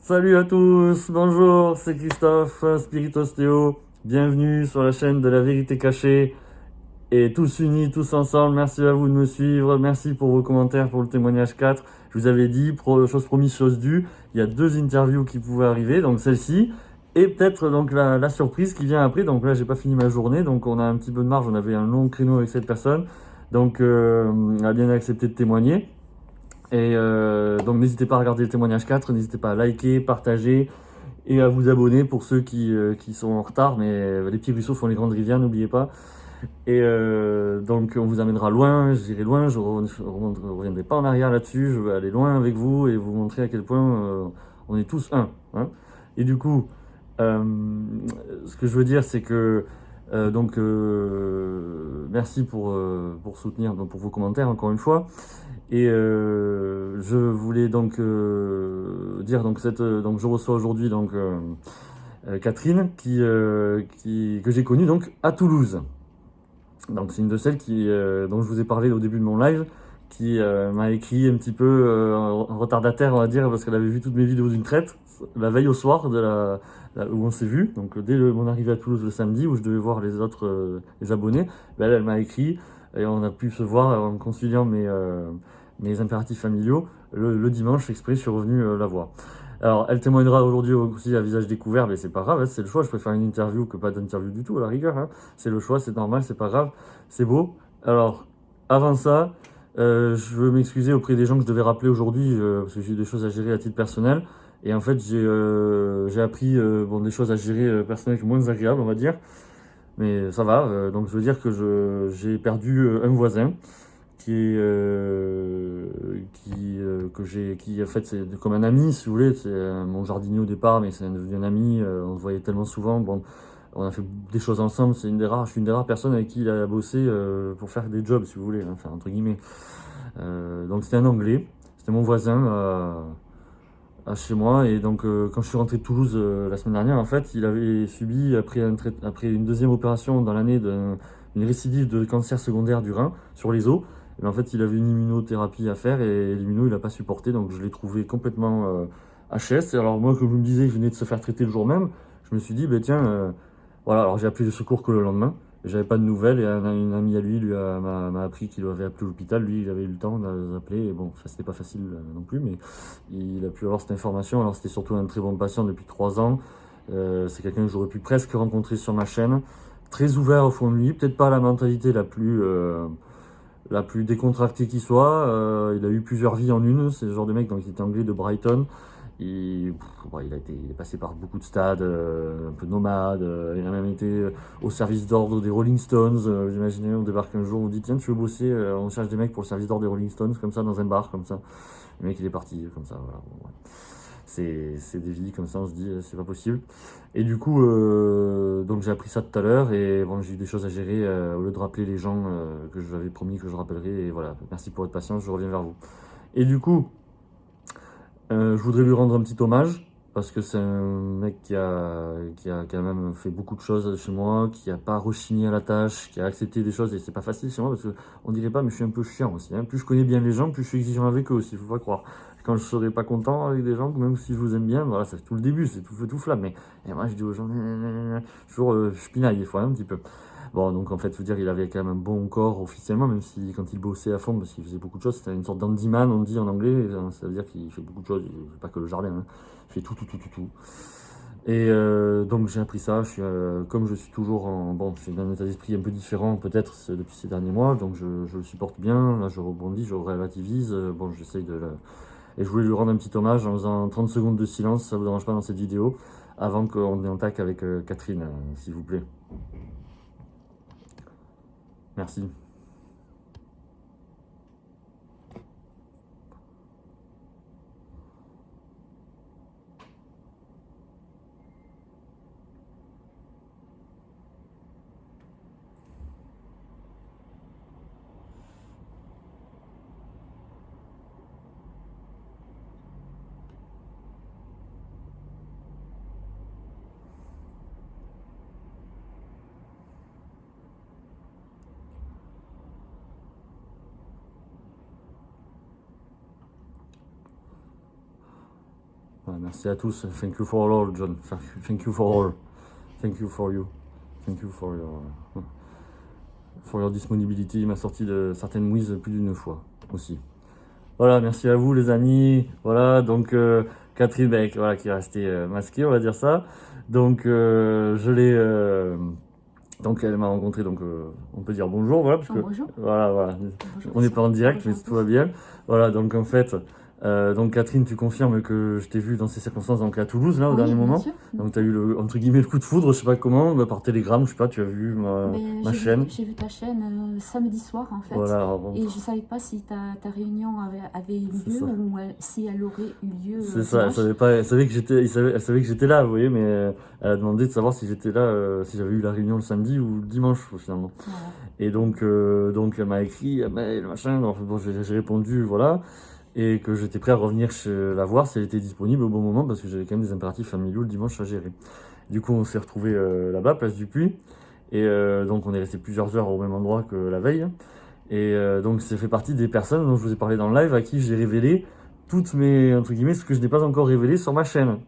Salut à tous, bonjour, c'est Christophe, Spiritostéo. Bienvenue sur la chaîne de la vérité cachée. Et tous unis, tous ensemble, merci à vous de me suivre, merci pour vos commentaires pour le témoignage 4. Je vous avais dit, chose promise, chose due, il y a 2 interviews qui pouvaient arriver, donc celle-ci, et peut-être donc la surprise qui vient après. Donc là, j'ai pas fini ma journée, donc on a un petit peu de marge, on avait un long créneau avec cette personne, donc elle a bien accepté de témoigner. Et donc n'hésitez pas à regarder le témoignage 4, n'hésitez pas à liker, partager et à vous abonner pour ceux qui sont en retard. Mais les petits ruisseaux font les grandes rivières, n'oubliez pas. Et donc on vous amènera loin, j'irai loin, je ne reviendrai pas en arrière là-dessus, je vais aller loin avec vous et vous montrer à quel point on est tous un. Hein. Et du coup, euh, ce que je veux dire, c'est que merci pour soutenir, donc pour vos commentaires encore une fois. Et je voulais donc dire donc je reçois aujourd'hui Catherine que j'ai connue donc à Toulouse. Donc c'est une de celles dont je vous ai parlé au début de mon live, qui m'a écrit un petit peu en retardataire, on va dire, parce qu'elle avait vu toutes mes vidéos d'une traite la veille au soir où on s'est vu. Donc dès mon arrivée à Toulouse le samedi, où je devais voir les autres les abonnés, ben, elle m'a écrit et on a pu se voir en conciliant mes impératifs familiaux. Le dimanche exprès, je suis revenu la voir. Alors, elle témoignera aujourd'hui aussi à visage découvert, mais c'est pas grave, hein, c'est le choix. Je préfère une interview que pas d'interview du tout, à la rigueur. Hein. C'est le choix, c'est normal, c'est pas grave, c'est beau. Alors, avant ça, je veux m'excuser auprès des gens que je devais rappeler aujourd'hui, parce que j'ai eu des choses à gérer à titre personnel. Et en fait, j'ai appris des choses à gérer personnelles moins agréables, on va dire. Mais ça va. Donc, je veux dire que j'ai perdu un voisin qui en fait c'est comme un ami si vous voulez, c'est mon jardinier au départ, mais c'est devenu un ami, on se voyait tellement souvent, bon, on a fait des choses ensemble, je suis une des rares personnes avec qui il a bossé pour faire des jobs si vous voulez, hein, enfin entre guillemets. Donc c'était un Anglais, c'était mon voisin à chez moi, et donc quand je suis rentré de Toulouse la semaine dernière, en fait, il avait subi après une deuxième opération dans l'année une récidive de cancer secondaire du rein sur les os. Et en fait, il avait une immunothérapie à faire et l'immuno, il n'a pas supporté, donc je l'ai trouvé complètement HS. Et alors moi, comme vous me disiez, il venait de se faire traiter le jour même, je me suis dit, ben tiens, voilà, alors j'ai appelé le secours que le lendemain. J'avais pas de nouvelles et une amie à m'a appris qu'il avait appelé l'hôpital. Lui, il avait eu le temps d'appeler. Et bon, ça c'était pas facile non plus, mais il a pu avoir cette information. Alors c'était surtout un très bon patient depuis 3 ans. C'est quelqu'un que j'aurais pu presque rencontrer sur ma chaîne. Très ouvert au fond de lui, peut-être pas la mentalité la plus décontractée qui soit. Il a eu plusieurs vies en une. C'est le genre de mec donc, il était anglais de Brighton. Il est passé par beaucoup de stades, un peu nomade. Il a même été au service d'ordre des Rolling Stones. Vous imaginez, on débarque un jour, on dit tiens, tu veux bosser, on cherche des mecs pour le service d'ordre des Rolling Stones, comme ça, dans un bar, comme ça. Le mec, il est parti, comme ça. Voilà. Bon, ouais. C'est des vies comme ça, on se dit, c'est pas possible. Et du coup, donc j'ai appris ça tout à l'heure, et bon, j'ai eu des choses à gérer au lieu de rappeler les gens que j'avais promis que je rappellerai. Et voilà, merci pour votre patience, je reviens vers vous. Et du coup, je voudrais lui rendre un petit hommage parce que c'est un mec qui a quand même fait beaucoup de choses chez moi, qui a pas rechigné à la tâche, qui a accepté des choses et c'est pas facile chez moi parce que on dirait pas, mais je suis un peu chiant aussi. Hein. Plus je connais bien les gens, plus je suis exigeant avec eux aussi, faut pas croire. Quand je serai pas content avec des gens, même si je vous aime bien, voilà, c'est tout le début, c'est tout feu tout flamme. Mais et moi je dis aux gens, toujours je pinaille des fois un petit peu. Bon, donc en fait, je veux dire, il avait quand même un bon corps officiellement, même si quand il bossait à fond, parce qu'il faisait beaucoup de choses, c'était une sorte d'handyman, on dit en anglais, ça veut dire qu'il fait beaucoup de choses, il fait pas que le jardin, hein. Il fait tout, tout, tout, tout, tout. Et donc j'ai appris ça, comme je suis toujours Bon, j'ai un état d'esprit un peu différent peut-être depuis ces derniers mois, donc je le supporte bien, là je rebondis, je relativise, bon j'essaye Et je voulais lui rendre un petit hommage en faisant 30 secondes de silence, si ça vous dérange pas dans cette vidéo, avant qu'on ait un tac avec Catherine, s'il vous plaît. Merci. Voilà, merci à tous. Thank you for all, John. Thank you for all. Thank you for you. Thank you for your disponibility. Il m'a sorti de certaines mouises plus d'une fois aussi. Voilà, merci à vous les amis. Voilà, donc Catherine Beck, voilà, qui est restée masquée, on va dire ça. Donc je l'ai... donc elle m'a rencontré, donc on peut dire bonjour, voilà, parce que... Bonjour. Voilà. Bonjour, On n'est pas en direct, bonjour. mais tout va bien. Voilà, donc en fait... donc Catherine, tu confirmes que je t'ai vu dans ces circonstances, donc à Toulouse, là, au Oui, dernier bien moment. sûr. Donc tu as eu le, entre guillemets, le coup de foudre, je sais pas comment, bah, par télégramme, je sais pas, tu as vu ma chaîne. J'ai vu ta chaîne samedi soir en fait. Voilà. Et je savais pas si ta réunion avait eu lieu ou si elle aurait eu lieu. C'est ça, elle savait que j'étais là, vous voyez, mais elle a demandé de savoir si j'étais là, si j'avais eu la réunion le samedi ou le dimanche finalement. Voilà. Et donc elle m'a écrit, un mail, machin, donc bon, j'ai répondu, voilà. Et que j'étais prêt à revenir la voir si elle était disponible au bon moment parce que j'avais quand même des impératifs familiaux le dimanche à gérer. Du coup, on s'est retrouvés là-bas, place du Puy. Et donc, on est resté plusieurs heures au même endroit que la veille. Et donc, c'est fait partie des personnes dont je vous ai parlé dans le live à qui j'ai révélé toutes mes, entre guillemets, ce que je n'ai pas encore révélé sur ma chaîne.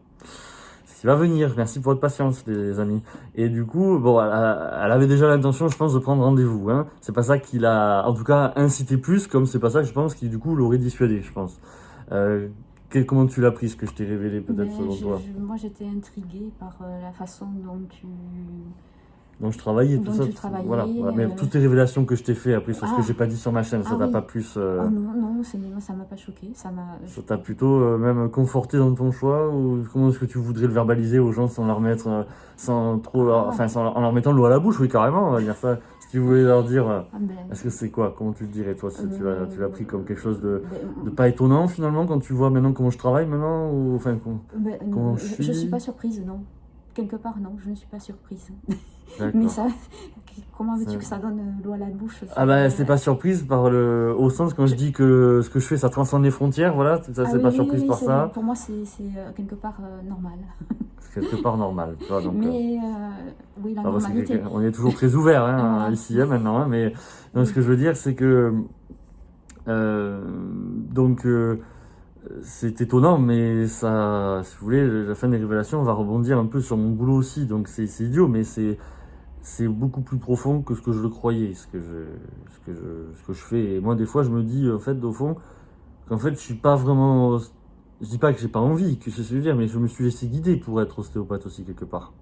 Ce qui va venir. Merci pour votre patience, les amis. Et du coup, bon, elle avait déjà l'intention, je pense, de prendre rendez-vous. Hein. C'est pas ça qui l'a, en tout cas, incité plus, comme c'est pas ça, je pense, qui du coup l'aurait dissuadé, je pense. Comment tu l'as pris, ce que je t'ai révélé, peut-être, selon toi? Moi, j'étais intriguée par la façon dont Donc je travaillais, tout ça. Voilà. Mais toutes les révélations que je t'ai fait après sur ce que j'ai pas dit sur ma chaîne, ça t'a pas plus. Non, ça m'a pas choqué. Ça t'a plutôt même conforté dans ton choix ou comment est-ce que tu voudrais le verbaliser aux gens sans leur mettre, sans trop, en leur mettant de l'eau à la bouche, oui carrément, on va dire ça. Si tu voulais leur dire, est-ce que c'est quoi? Comment tu le dirais toi? Si tu l'as pris comme quelque chose de pas étonnant finalement quand tu vois maintenant comment je travaille maintenant ou enfin comment je suis pas surprise, non. Quelque part, non, je ne suis pas surprise. Mais ça, comment veux-tu que ça donne l'eau à la bouche? C'est pas surprise au sens quand je dis que ce que je fais, ça transcende les frontières, voilà, ça c'est pas surprise par ça. Pour moi, c'est quelque part normal. C'est quelque part normal, tu vois, donc... Mais oui, la normalité... On est toujours très ouvert hein, ici maintenant, hein, mais donc, ce que je veux dire, c'est que... c'est étonnant, mais ça, si vous voulez, la fin des révélations va rebondir un peu sur mon boulot aussi, donc c'est idiot, mais c'est beaucoup plus profond que ce que je le croyais, ce que je fais. Et moi, des fois, je me dis, en fait, au fond, qu'en fait, je suis pas vraiment... Je dis pas que j'ai pas envie, que c'est ce que je veux dire, mais je me suis laissé guider pour être ostéopathe aussi, quelque part.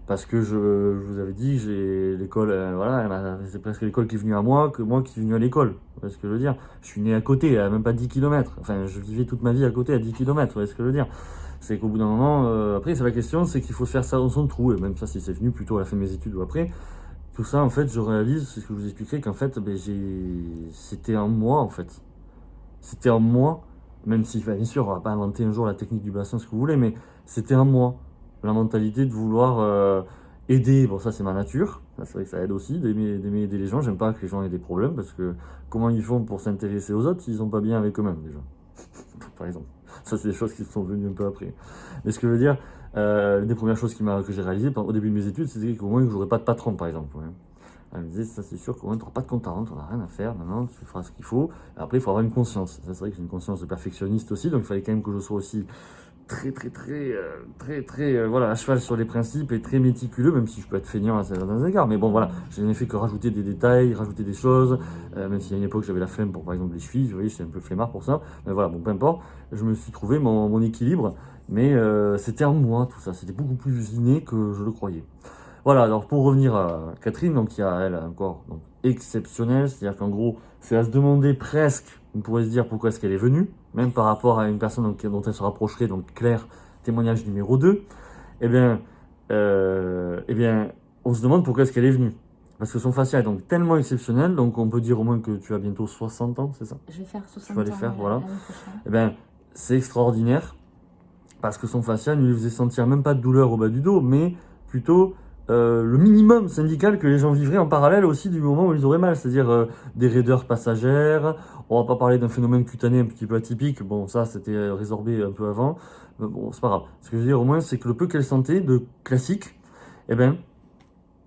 Parce que je vous avais dit, j'ai l'école, voilà, c'est presque l'école qui est venue à moi, que moi qui suis venu à l'école. Vous voyez ce que je veux dire? Je suis né à côté, à même pas 10 km. Enfin, je vivais toute ma vie à côté, à 10 km. Vous voyez ce que je veux dire? C'est qu'au bout d'un moment, après, c'est la question, c'est qu'il faut faire ça dans son trou. Et même ça, si c'est venu plutôt à la fin de mes études ou après. Tout ça, en fait, je réalise, c'est ce que je vous expliquerai, qu'en fait, c'était en moi, en fait. C'était en moi, même si, bien sûr, on va pas inventer un jour la technique du bassin, ce que vous voulez, mais c'était en moi. La mentalité de vouloir aider, bon ça c'est ma nature, c'est vrai que ça aide aussi d'aimer aider les gens, j'aime pas que les gens aient des problèmes parce que comment ils font pour s'intéresser aux autres s'ils sont pas bien avec eux-mêmes déjà, par exemple. Ça c'est des choses qui sont venues un peu après. Mais ce que je veux dire, l'une des premières choses que j'ai réalisées au début de mes études, c'était qu'au moins que j'aurais pas de patron par exemple. Ouais. Elle me disait, ça c'est sûr qu'au moins tu n'auras pas de compte à rendre, tu n'as rien à faire, maintenant tu feras ce qu'il faut. Et après il faut avoir une conscience, ça c'est vrai que j'ai une conscience de perfectionniste aussi, donc il fallait quand même que je sois aussi très voilà, à cheval sur les principes et très méticuleux, même si je peux être feignant à certains égards. Mais bon, voilà, je n'ai fait que rajouter des détails, rajouter des choses, même si à une époque j'avais la flemme pour par exemple les chevilles, vous voyez, j'étais un peu flemmard pour ça. Mais voilà, bon, peu importe, je me suis trouvé mon équilibre, mais c'était en moi tout ça, c'était beaucoup plus inné que je le croyais. Voilà, alors pour revenir à Catherine, donc il y a elle encore donc, exceptionnelle, c'est-à-dire qu'en gros, c'est à se demander presque, on pourrait se dire pourquoi est-ce qu'elle est venue, même par rapport à une personne dont elle se rapprocherait, donc Claire, témoignage numéro 2, eh bien, on se demande pourquoi est-ce qu'elle est venue. Parce que son facial est donc tellement exceptionnel, donc on peut dire au moins que tu as bientôt 60 ans, c'est ça? Je vais faire 60 ans. Tu vas les faire, voilà. Eh bien, c'est extraordinaire, parce que son facial ne lui faisait sentir même pas de douleur au bas du dos, mais plutôt le minimum syndical que les gens vivraient en parallèle aussi du moment où ils auraient mal, c'est-à-dire des raideurs passagères. On va pas parler d'un phénomène cutané un petit peu atypique, bon ça c'était résorbé un peu avant, mais bon c'est pas grave. Ce que je veux dire au moins c'est que le peu qu'elle sentait de classique, eh ben,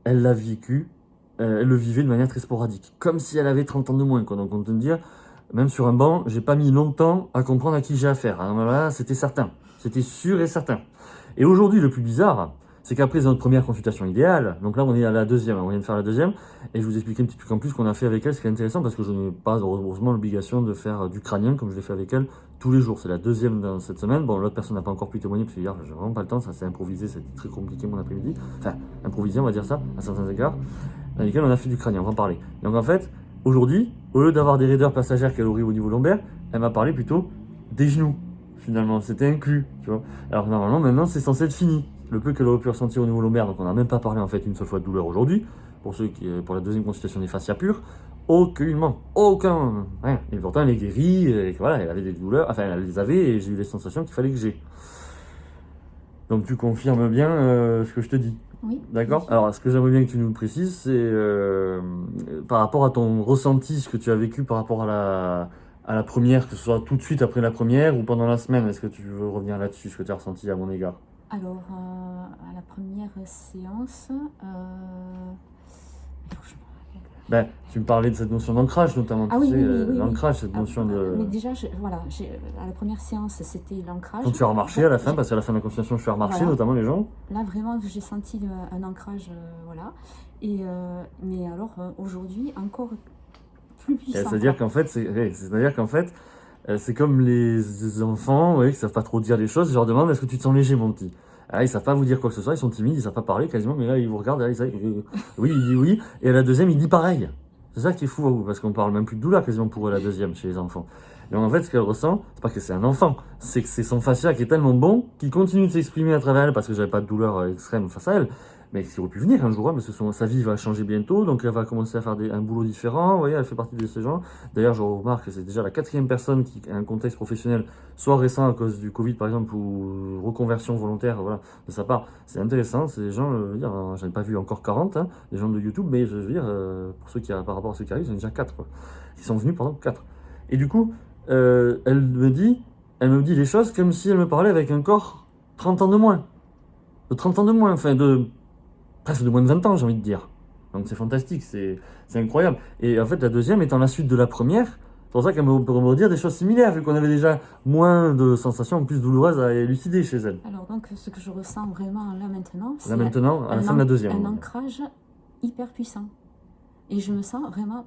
elle l'a vécu, elle le vivait de manière très sporadique, comme si elle avait 30 ans de moins, quoi. Donc on peut dire, même sur un banc, j'ai pas mis longtemps à comprendre à qui j'ai affaire. Alors là, c'était certain. C'était sûr et certain. Et aujourd'hui, le plus bizarre, c'est qu'après notre première consultation idéale, donc là on est à la deuxième, on vient de faire la deuxième, et je vous explique un petit truc en plus qu'on a fait avec elle, ce qui est intéressant parce que je n'ai pas heureusement l'obligation de faire du crânien comme je l'ai fait avec elle tous les jours. C'est la deuxième dans cette semaine. Bon, l'autre personne n'a pas encore pu témoigner parce que hier j'ai vraiment pas le temps, ça s'est improvisé, c'était très compliqué mon après-midi. Enfin, improvisé on va dire ça, à certains égards, dans lesquels on a fait du crânien, on va en parler. Donc en fait, aujourd'hui, au lieu d'avoir des raideurs passagères qu'elle aurait au niveau lombaire, elle m'a parlé plutôt des genoux. Finalement, c'était inclus, tu vois. Alors normalement, maintenant, c'est censé être fini. Le peu qu'elle aurait pu ressentir au niveau lombaire, donc on n'a même pas parlé en fait une seule fois de douleur aujourd'hui. Pour la deuxième consultation des fascias pures, aucun, rien. Et pourtant, elle est guérie, et voilà, elle avait des douleurs, enfin, elle les avait, et j'ai eu les sensations qu'il fallait que j'ai. Donc tu confirmes bien ce que je te dis. Oui. D'accord. Oui. Alors, ce que j'aimerais bien que tu nous précises, c'est par rapport à ton ressenti, ce que tu as vécu par rapport à la première, que ce soit tout de suite après la première ou pendant la semaine. Est-ce que tu veux revenir là-dessus, ce que tu as ressenti à mon égard? Alors, à la première séance, il faut que je me rappelle. Ben, tu me parlais de cette notion d'ancrage, notamment. Ah Tu oui, sais, oui, oui, oui, l'ancrage, cette notion de. Mais déjà, voilà, à la première séance, c'était l'ancrage. Quand tu as remarché à la fin, parce qu'à la fin de la consultation, je suis remarché, Voilà. notamment les gens. Là, vraiment, j'ai senti un ancrage, voilà. Et, mais alors, aujourd'hui, encore plus puissant. C'est-à-dire qu'en fait, c'est comme les enfants, ouais, qui savent pas trop dire les choses. Je leur demande, est-ce que tu te sens léger, mon petit? Ah, ils savent pas vous dire quoi que ce soit, ils sont timides, ils savent pas parler quasiment, mais là, ils vous regardent, là, oui, il dit oui, et à la deuxième, il dit pareil. C'est ça qui est fou, parce qu'on parle même plus de douleur quasiment pour eux, la deuxième, chez les enfants. Donc en fait, ce qu'elle ressent, c'est pas que c'est un enfant, c'est que c'est son fascia qui est tellement bon, qu'il continue de s'exprimer à travers elle, parce que j'avais pas de douleur extrême face à elle, mais qui aurait pu venir un jour, hein, parce que sa vie va changer bientôt, donc elle va commencer à faire un boulot différent, vous voyez, elle fait partie de ces gens. D'ailleurs, je remarque que c'est déjà la 4e personne qui a un contexte professionnel, soit récent à cause du Covid par exemple, ou reconversion volontaire, voilà, de sa part. C'est intéressant, c'est des gens, je veux dire, j'en ai pas vu encore 40, hein, des gens de YouTube, mais je veux dire, pour ceux qui, par rapport à ceux qui arrivent, j'en ai déjà 4, quoi. Ils sont venus pendant 4. Et du coup, elle me dit les choses comme si elle me parlait avec un corps 30 ans de moins. De 30 ans de moins, enfin presque de moins de 20 ans, j'ai envie de dire. Donc c'est fantastique, c'est incroyable. Et en fait, la deuxième étant la suite de la première, c'est pour ça qu'elle peut me dire des choses similaires, vu qu'on avait déjà moins de sensations plus douloureuses à élucider chez elle. Alors donc, ce que je ressens vraiment là maintenant, c'est à la fin de la deuxième. Un ancrage hyper puissant. Et je me sens vraiment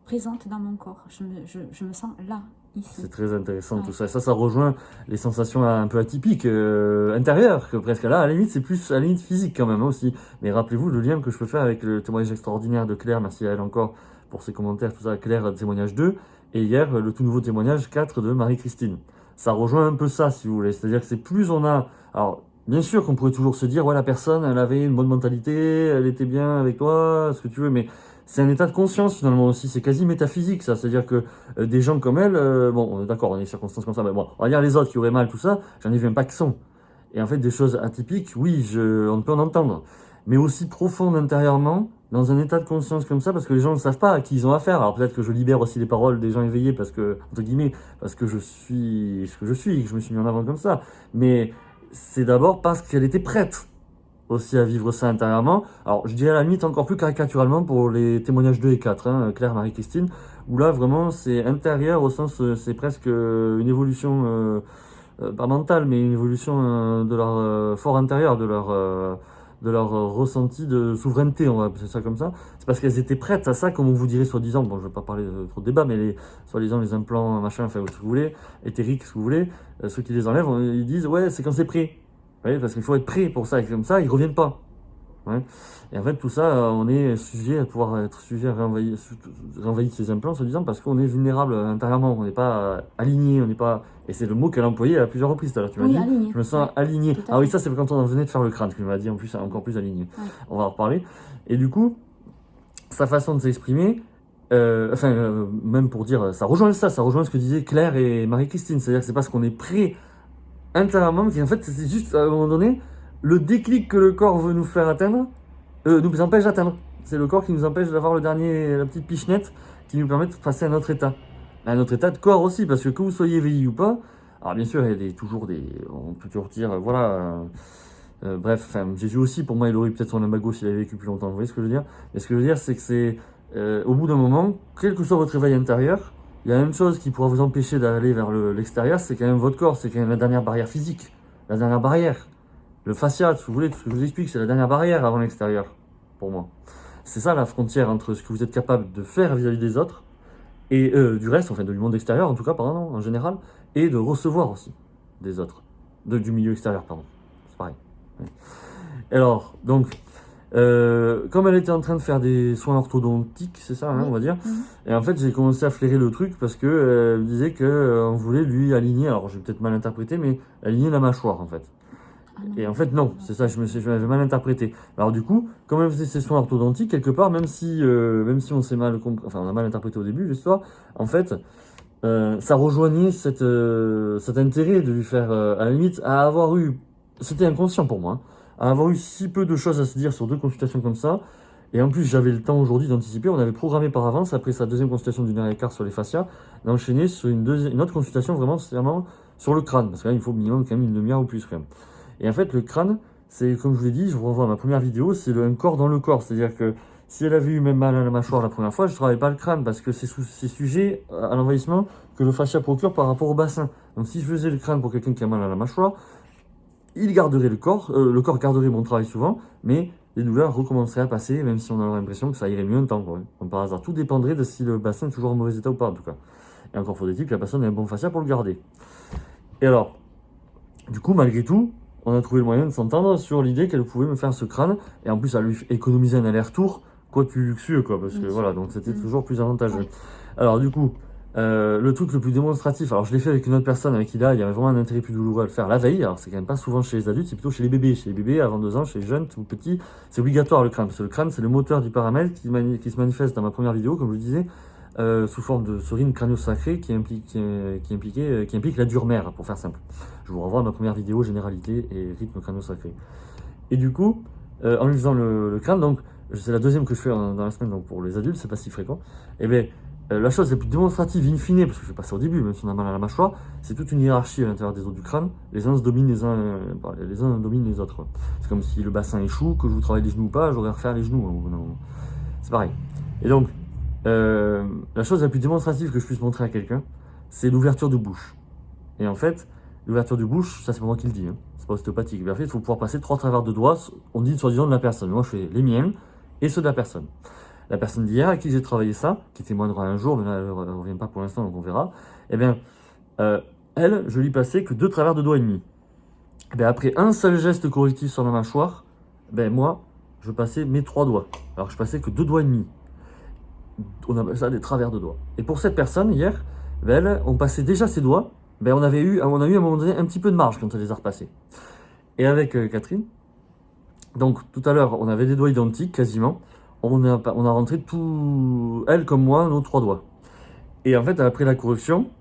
présente dans mon corps. Je me sens là, ici. C'est très intéressant, Ouais. tout ça. Ça rejoint les sensations un peu atypiques, intérieures, que presque là, à la limite, c'est plus à la limite physique quand même hein, aussi. Mais rappelez-vous le lien que je peux faire avec le témoignage extraordinaire de Claire, merci à elle encore pour ses commentaires, tout ça. Claire, témoignage 2, et hier, le tout nouveau témoignage 4 de Marie-Christine. Ça rejoint un peu ça, si vous voulez. C'est-à-dire que c'est plus on a... Alors, bien sûr qu'on pourrait toujours se dire, ouais, la personne, elle avait une bonne mentalité, elle était bien avec toi, ce que tu veux, mais... C'est un état de conscience finalement aussi, c'est quasi métaphysique ça, c'est-à-dire que des gens comme elle, bon d'accord, on est circonstances comme ça, mais bon, on va dire les autres qui auraient mal, tout ça, j'en ai vu un paquet. Et en fait des choses atypiques, oui, on peut en entendre, mais aussi profondes intérieurement, dans un état de conscience comme ça, parce que les gens ne savent pas à qui ils ont affaire. Alors peut-être que je libère aussi les paroles des gens éveillés, parce que, entre guillemets, parce que je suis ce que je suis, que je me suis mis en avant comme ça, mais c'est d'abord parce qu'elle était prête aussi à vivre ça intérieurement. Alors, je dirais à la limite encore plus caricaturalement pour les témoignages 2 et 4, hein, Claire, Marie-Christine, où là, vraiment, c'est intérieur au sens, c'est presque une évolution, pas mentale, mais une évolution de leur fort intérieur, de leur ressenti de souveraineté, on va appeler ça comme ça. C'est parce qu'elles étaient prêtes à ça, comme on vous dirait soi-disant, bon, je vais pas parler de trop de débat, mais soi-disant les implants, machin, enfin, ce que vous voulez, éthériques, ce que vous voulez, ceux qui les enlèvent, ils disent, ouais, c'est quand c'est prêt. Oui, parce qu'il faut être prêt pour ça, et comme ça, ils ne reviennent pas. Ouais. Et en fait, tout ça, on est sujet à pouvoir être sujet à renvahir ces implants, se disant, parce qu'on est vulnérable intérieurement, on n'est pas aligné, on n'est pas... Et c'est le mot qu'elle a employé à plusieurs reprises tout à l'heure. Tu m'as dit, aligné. je me sens aligné. Ah oui, ça, c'est quand on venait de faire le crâne, que tu m'as dit, en plus, encore plus aligné. Ouais. On va en reparler. Et du coup, sa façon de s'exprimer, même pour dire, ça rejoint ce que disaient Claire et Marie-Christine, c'est-à-dire que c'est parce qu'on est prêt intérieurement, mais en fait, c'est juste à un moment donné, le déclic que le corps veut nous faire atteindre, nous empêche d'atteindre. C'est le corps qui nous empêche d'avoir la petite pichenette qui nous permet de passer à un autre état. À un autre état de corps aussi, parce que vous soyez éveillé ou pas, alors bien sûr, il y a toujours on peut toujours dire, voilà, bref, enfin, Jésus aussi, pour moi, il aurait peut-être son lumbago s'il avait vécu plus longtemps, vous voyez ce que je veux dire? Mais ce que je veux dire, c'est que c'est, au bout d'un moment, quel que soit votre réveil intérieur, il y a la même chose qui pourra vous empêcher d'aller vers l'extérieur, c'est quand même votre corps, c'est quand même la dernière barrière physique, la dernière barrière. Le fascia, si vous voulez, tout ce que je vous explique, c'est la dernière barrière avant l'extérieur, pour moi. C'est ça la frontière entre ce que vous êtes capable de faire vis-à-vis des autres, et du reste, enfin du monde extérieur en tout cas, pardon, en général, et de recevoir aussi des autres, du milieu extérieur, pardon. C'est pareil. Ouais. Alors, donc, comme elle était en train de faire des soins orthodontiques, c'est ça, hein, Oui. on va dire, et en fait j'ai commencé à flairer le truc parce que elle me disait que on voulait lui aligner, alors j'ai peut-être mal interprété, mais aligner la mâchoire en fait. Ah non. Et en fait non, c'est ça, je m'avais mal interprété. Alors du coup, comme elle faisait ses soins orthodontiques, quelque part, même si on s'est mal enfin on a mal interprété au début l'histoire, en fait, ça rejoignait cet intérêt de lui faire, à la limite, à avoir eu, c'était inconscient pour moi, hein, à avoir eu si peu de choses à se dire sur 2 consultations comme ça. Et en plus, j'avais le temps aujourd'hui d'anticiper. On avait programmé par avance, après sa deuxième consultation d'1 h 15 sur les fascias, d'enchaîner sur une autre consultation vraiment sur le crâne. Parce que là, il faut minimum quand même une demi-heure ou plus quand même. Et en fait, le crâne, c'est comme je vous l'ai dit, je vous renvoie à ma première vidéo, c'est un corps dans le corps. C'est-à-dire que si elle avait eu même mal à la mâchoire la première fois, je ne travaille pas le crâne parce que c'est sujet à l'envahissement que le fascia procure par rapport au bassin. Donc si je faisais le crâne pour quelqu'un qui a mal à la mâchoire, il garderait le corps garderait mon travail souvent, mais les douleurs recommenceraient à passer, même si on a l'impression que ça irait mieux un temps, quoi. Comme par hasard, tout dépendrait de si le bassin est toujours en mauvais état ou pas, en tout cas. Et encore faudrait-il que la personne ait un bon fascia pour le garder. Et alors, du coup, malgré tout, on a trouvé le moyen de s'entendre sur l'idée qu'elle pouvait me faire ce crâne, et en plus, à lui économiser un aller-retour, quoi de plus luxueux, quoi, parce que voilà, donc c'était toujours plus avantageux. Oui. Alors, du coup, le truc le plus démonstratif, alors je l'ai fait avec une autre personne avec qui là, il y avait vraiment un intérêt plus douloureux à le faire la veille. Alors, c'est quand même pas souvent chez les adultes, c'est plutôt chez les bébés. Chez les bébés, avant 2 ans, chez les jeunes, tout petits, c'est obligatoire le crâne, parce que le crâne, c'est le moteur du paramètre qui se manifeste dans ma première vidéo, comme je le disais, sous forme de serine crânio-sacrée qui implique la dure mère, pour faire simple. Je vous renvoie à ma première vidéo généralité et rythme crânio-sacré. Et du coup, en lui faisant le crâne, donc c'est la deuxième que je fais dans la semaine, donc pour les adultes, c'est pas si fréquent. Et bien, la chose la plus démonstrative in fine, parce que je fais pas ça au début, même si on a mal à la mâchoire, c'est toute une hiérarchie à l'intérieur des os du crâne. Les uns se dominent les uns dominent les autres. C'est comme si le bassin échoue, que je vous travaille les genoux ou pas, j'aurais à refaire les genoux. Hein, c'est pareil. Et donc, la chose la plus démonstrative que je puisse montrer à quelqu'un, c'est l'ouverture de bouche. Et en fait, l'ouverture de bouche, ça c'est pas moi qui le dis, hein. C'est pas ostéopathique. Mais en fait, il faut pouvoir passer 3 travers de doigts, on dit soi-disant de la personne. Moi, je fais les miens et ceux de la personne. La personne d'hier à qui j'ai travaillé ça, qui témoignera un jour, mais là elle ne revient pas pour l'instant, donc on verra, eh bien, elle, je lui passais que 2 travers de doigts et demi. Eh bien, après un seul geste correctif sur la mâchoire, ben moi, je passais mes 3 doigts. Alors je passais que 2 doigts et demi. On appelle ça des travers de doigts. Et pour cette personne, hier, ben elle, on passait déjà ses doigts, ben on a eu à un moment donné un petit peu de marge quand elle les a repassés. Et avec Catherine, donc tout à l'heure, on avait des doigts identiques quasiment. On a rentré tout, elle comme moi, nos 3 doigts. Et en fait, après la correction,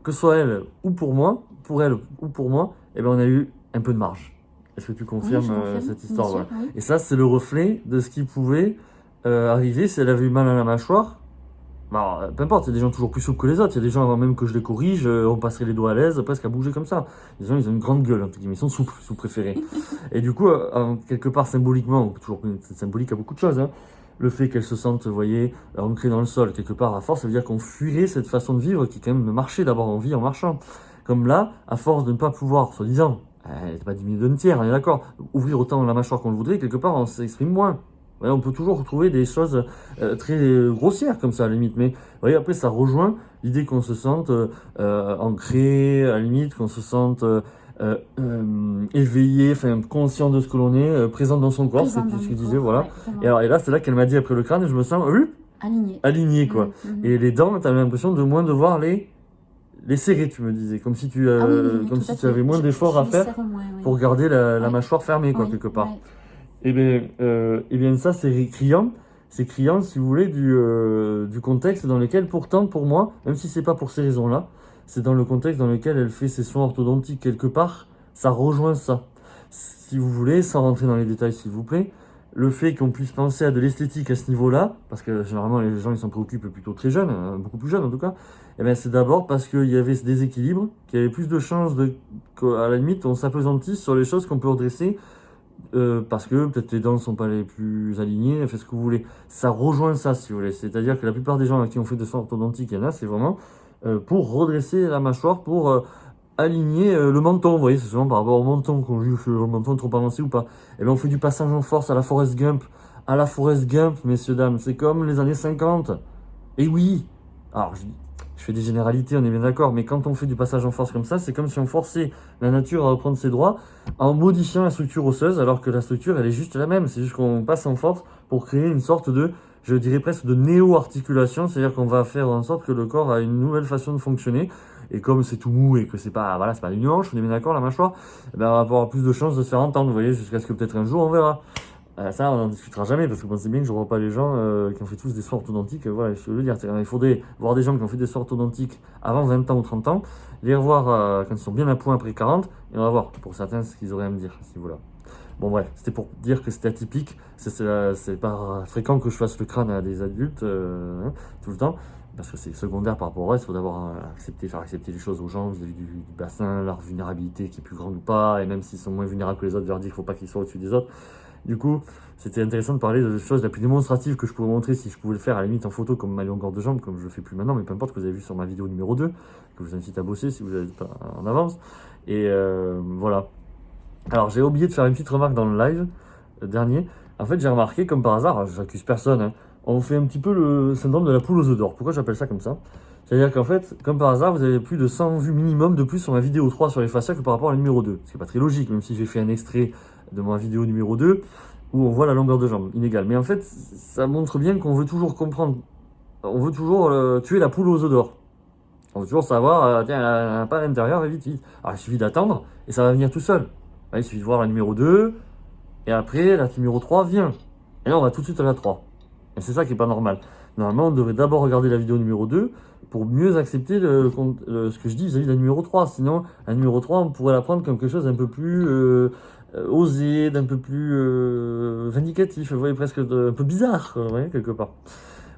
que ce soit elle ou pour moi, pour elle ou pour moi, eh ben on a eu un peu de marge. Est-ce que tu confirmes, confirme, cette histoire, bien sûr, voilà. oui. Et ça, c'est le reflet de ce qui pouvait arriver si elle avait eu mal à la mâchoire. Bah, peu importe, il y a des gens toujours plus souples que les autres. Il y a des gens, avant même que je les corrige, on passerait les doigts à l'aise, presque à bouger comme ça. Les gens, ils ont une grande gueule, entre guillemets, ils sont souples, sous préférés. Et du coup, quelque part, symboliquement, toujours c'est symbolique à beaucoup de choses, hein, le fait qu'elle se sente, vous voyez, ancrée dans le sol, quelque part, à force, ça veut dire qu'on fuirait cette façon de vivre qui, quand même, marchait d'abord en vie en marchant. Comme là, à force de ne pas pouvoir, soi-disant, elle n'est pas diminuée d'un tiers, on est d'accord, ouvrir autant la mâchoire qu'on le voudrait, quelque part, on s'exprime moins. Ouais, on peut toujours retrouver des choses très grossières comme ça à la limite, mais vous voyez, après ça rejoint l'idée qu'on se sente ancré, à la limite, qu'on se sente éveillé, enfin conscient de ce que l'on est, présent dans son corps, c'est ce que je disais, voilà. Ouais, Et là, c'est là qu'elle m'a dit après le crâne, je me sens aligné quoi. Et les dents, tu as l'impression de moins devoir les serrer, tu me disais, comme si tu, comme si tu avais moins d'efforts à faire pour garder la mâchoire fermée, quoi, quelque part. Et bien ça, c'est criant, si vous voulez, du contexte dans lequel, pourtant, pour moi, même si c'est pas pour ces raisons-là, c'est dans le contexte dans lequel elle fait ses soins orthodontiques quelque part, ça rejoint ça. Si vous voulez, sans rentrer dans les détails, s'il vous plaît, le fait qu'on puisse penser à de l'esthétique à ce niveau-là, parce que généralement les gens ils s'en préoccupent plutôt très jeunes, beaucoup plus jeunes en tout cas, et bien c'est d'abord parce qu'il y avait ce déséquilibre, qu'il y avait plus de chances qu'à la limite on s'apesantisse sur les choses qu'on peut redresser, parce que peut-être les dents ne sont pas les plus alignées, faites ce que vous voulez. Ça rejoint ça, si vous voulez. C'est-à-dire que la plupart des gens à qui on fait des soins orthodontiques, il y en a, c'est vraiment pour redresser la mâchoire, pour aligner le menton. Vous voyez, c'est souvent par rapport au menton qu'on juge le menton est trop avancé ou pas. Et bien on fait du passage en force à la Forrest Gump. À la Forrest Gump, messieurs, dames, c'est comme les années 50. Et oui, alors je fais des généralités, on est bien d'accord, mais quand on fait du passage en force comme ça, c'est comme si on forçait la nature à reprendre ses droits en modifiant la structure osseuse, alors que la structure, elle est juste la même. C'est juste qu'on passe en force pour créer une sorte de, je dirais presque de néo-articulation, c'est-à-dire qu'on va faire en sorte que le corps a une nouvelle façon de fonctionner. Et comme c'est tout mou et que c'est pas, voilà, c'est pas une hanche, on est bien d'accord, la mâchoire, eh ben, on va avoir plus de chances de se faire entendre, vous voyez, jusqu'à ce que peut-être un jour on verra. Ça, on n'en discutera jamais parce que vous pensez bien que je ne vois pas les gens qui ont fait tous des soins orthodontiques. Voilà, je veux le dire. Il faudrait voir des gens qui ont fait des soins orthodontiques avant 20 ans ou 30 ans, les revoir quand ils sont bien à point après 40, et on va voir pour certains ce qu'ils auraient à me dire à ce niveau-là. Bon, bref, c'était pour dire que c'était atypique. C'est pas fréquent que je fasse le crâne à des adultes tout le temps. Parce que c'est secondaire par rapport au reste, il faut d'abord faire accepter les choses aux gens vis-à-vis du bassin, leur vulnérabilité qui est plus grande ou pas, et même s'ils sont moins vulnérables que les autres, je leur dis qu'il ne faut pas qu'ils soient au-dessus des autres. Du coup, c'était intéressant de parler de choses la plus démonstrative que je pouvais montrer si je pouvais le faire à la limite en photo comme ma longueur de jambe, comme je le fais plus maintenant, mais peu importe, que vous avez vu sur ma vidéo numéro 2, que je vous incite à bosser si vous n'êtes pas en avance. Et voilà. Alors j'ai oublié de faire une petite remarque dans le live dernier. En fait, j'ai remarqué, comme par hasard, j'accuse personne, hein, on fait un petit peu le syndrome de la poule aux œufs d'or. Pourquoi j'appelle ça comme ça? C'est-à-dire qu'en fait, comme par hasard, vous avez plus de 100 vues minimum de plus sur ma vidéo 3 sur les fascias que par rapport à la numéro 2. Ce qui n'est pas très logique, même si j'ai fait un extrait de ma vidéo numéro 2 où on voit la longueur de jambe inégale. Mais en fait, ça montre bien qu'on veut toujours comprendre, on veut toujours tuer la poule aux œufs d'or. On veut toujours savoir, tiens, elle n'a pas à l'intérieur, et vite, vite. Alors il suffit d'attendre et ça va venir tout seul. Il suffit de voir la numéro 2 et après la numéro 3 vient. Et là, on va tout de suite à la 3. Et c'est ça qui n'est pas normal. Normalement, on devrait d'abord regarder la vidéo numéro 2 pour mieux accepter ce que je dis vis-à-vis de la numéro 3. Sinon, la numéro 3, on pourrait la prendre comme quelque chose d'un peu plus osé, d'un peu plus vindicatif, vous voyez, presque un peu bizarre, vous voyez, quelque part.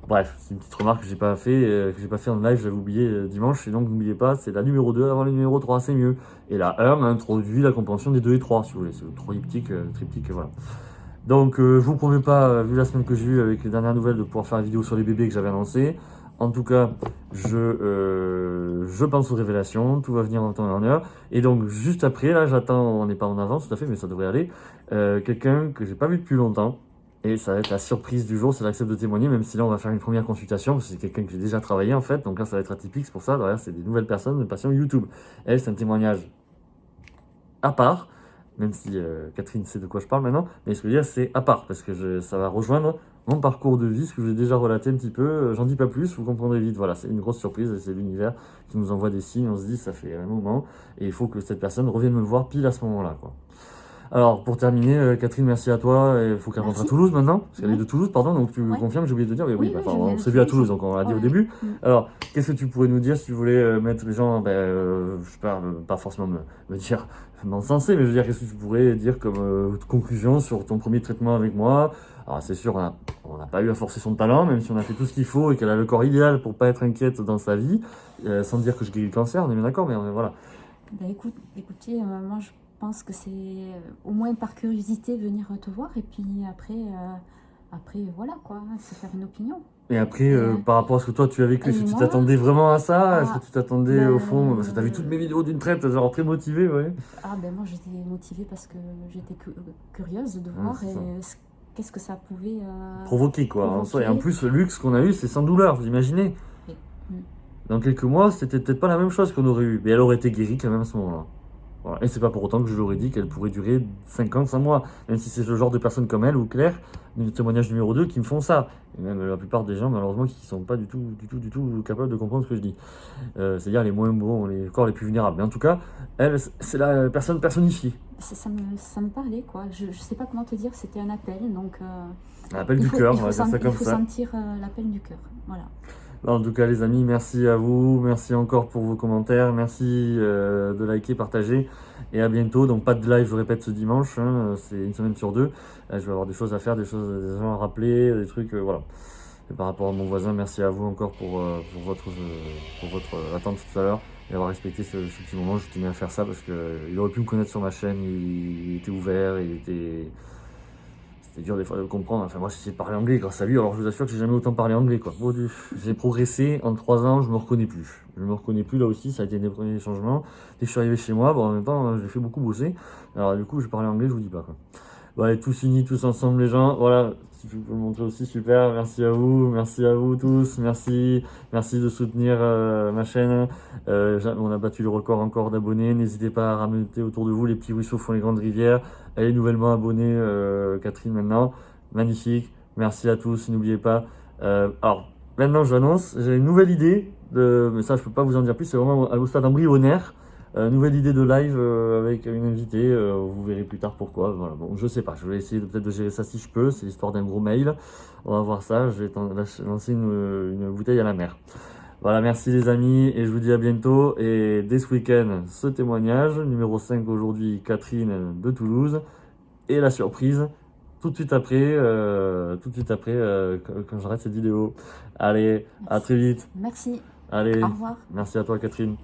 Bref, c'est une petite remarque que j'ai pas fait en live, j'avais oublié dimanche, et donc n'oubliez pas, c'est la numéro 2 avant la numéro 3, c'est mieux. Et la 1 introduit la compréhension des 2 et 3, si vous voulez, c'est le triptyque, voilà. Donc je vous promets pas, vu la semaine que j'ai eue avec les dernières nouvelles, de pouvoir faire la vidéo sur les bébés que j'avais annoncé. En tout cas, je pense aux révélations, tout va venir en temps et en heure. Et donc juste après, là j'attends, on n'est pas en avance tout à fait, mais ça devrait aller, quelqu'un que j'ai pas vu depuis longtemps. Et ça va être la surprise du jour, c'est l'accepte de témoigner, même si là on va faire une première consultation, parce que c'est quelqu'un que j'ai déjà travaillé en fait, donc là ça va être atypique, c'est pour ça, derrière c'est des nouvelles personnes, des patients YouTube. Elle, c'est un témoignage à part, même si Catherine sait de quoi je parle maintenant, mais ce que je veux dire c'est à part, parce que ça va rejoindre mon parcours de vie, ce que j'ai déjà relaté un petit peu, j'en dis pas plus, vous comprendrez vite, voilà, c'est une grosse surprise, c'est l'univers qui nous envoie des signes, on se dit ça fait un moment, et il faut que cette personne revienne me voir pile à ce moment-là, quoi. Alors, pour terminer, Catherine, merci à toi. Il faut qu'elle rentre à Toulouse maintenant, parce qu'elle est de Toulouse, pardon, donc tu confirmes, j'ai oublié de te dire. Mais oui, on s'est vu à Toulouse, donc on l'a dit au début. Alors, qu'est-ce que tu pourrais nous dire si tu voulais mettre les gens, je sais pas forcément me dire m'encenser, mais je veux dire, qu'est-ce que tu pourrais dire comme conclusion sur ton premier traitement avec moi? Alors, c'est sûr, on n'a pas eu à forcer son talent, même si on a fait tout ce qu'il faut et qu'elle a le corps idéal pour pas être inquiète dans sa vie, sans dire que je guéris le cancer, on est bien d'accord, mais voilà. Écoutez, moi je pense que c'est au moins par curiosité venir te voir et puis après voilà quoi, se faire une opinion. Et après, par rapport à ce que toi tu as vécu, est-ce que tu t'attendais vraiment à ça? Est-ce que tu t'attendais au fond? Parce que tu as vu toutes mes vidéos d'une traite, genre très motivée, ouais. Ah ben moi j'étais motivée parce que j'étais curieuse de voir qu'est-ce que ça pouvait provoquer quoi. En soi. Et en plus, le luxe qu'on a eu, c'est sans douleur, vous imaginez? Oui. Dans quelques mois, c'était peut-être pas la même chose qu'on aurait eu. Mais elle aurait été guérie quand même à ce moment-là. Voilà. Et c'est pas pour autant que je l'aurais dit qu'elle pourrait durer 5 ans, 100 mois. Même si c'est le genre de personnes comme elle ou Claire, du témoignage numéro 2, qui me font ça. Et même la plupart des gens, malheureusement, qui sont pas du tout capables de comprendre ce que je dis. C'est-à-dire les moins bons, les corps les plus vulnérables. Mais en tout cas, elle, c'est la personne personnifiée. Ça me parlait, quoi. Je sais pas comment te dire, c'était un appel, donc... un appel du cœur, on va dire ça comme ça. Il faut sentir l'appel du cœur, voilà. En tout cas, les amis, merci à vous. Merci encore pour vos commentaires. Merci de liker, partager. Et à bientôt. Donc, pas de live, je répète, ce dimanche. Hein, c'est une semaine sur 2. Je vais avoir des choses à faire, des gens à rappeler, des trucs, voilà. Et par rapport à mon voisin, merci à vous encore pour votre attente tout à l'heure et avoir respecté ce petit moment. Je tenais à faire ça parce qu'il aurait pu me connaître sur ma chaîne. Il était ouvert, c'était dur des fois de le comprendre. Enfin, moi, j'essaie de parler anglais grâce à lui. Alors, je vous assure que j'ai jamais autant parlé anglais, quoi. Bon, j'ai progressé en 3 ans, je me reconnais plus. Je me reconnais plus là aussi, ça a été des premiers changements. Dès que je suis arrivé chez moi, bon, en même temps, j'ai fait beaucoup bosser. Alors, du coup, je parlais anglais, je vous dis pas, quoi. Bon, allez, tous unis, tous ensemble, les gens. Voilà, si je peux le montrer aussi, super. Merci à vous tous. Merci de soutenir ma chaîne. On a battu le record encore d'abonnés. N'hésitez pas à ramener autour de vous. Les petits ruisseaux font les grandes rivières. Elle est nouvellement abonnée, Catherine, maintenant. Magnifique. Merci à tous. N'oubliez pas. Alors, maintenant, j'annonce, j'ai une nouvelle idée. Mais ça, je peux pas vous en dire plus. C'est vraiment au stade embryonnaire. Nouvelle idée de live avec une invitée, vous verrez plus tard pourquoi. Voilà, bon, je sais pas, je vais essayer peut-être de gérer ça si je peux. C'est l'histoire d'un gros mail. On va voir ça. Je vais lancer une bouteille à la mer. Voilà, merci les amis et je vous dis à bientôt. Et dès ce week-end, ce témoignage, numéro 5 aujourd'hui, Catherine de Toulouse. Et la surprise, tout de suite après, quand j'arrête cette vidéo. Allez, à très vite. Merci. Allez, Au revoir. merci à toi Catherine.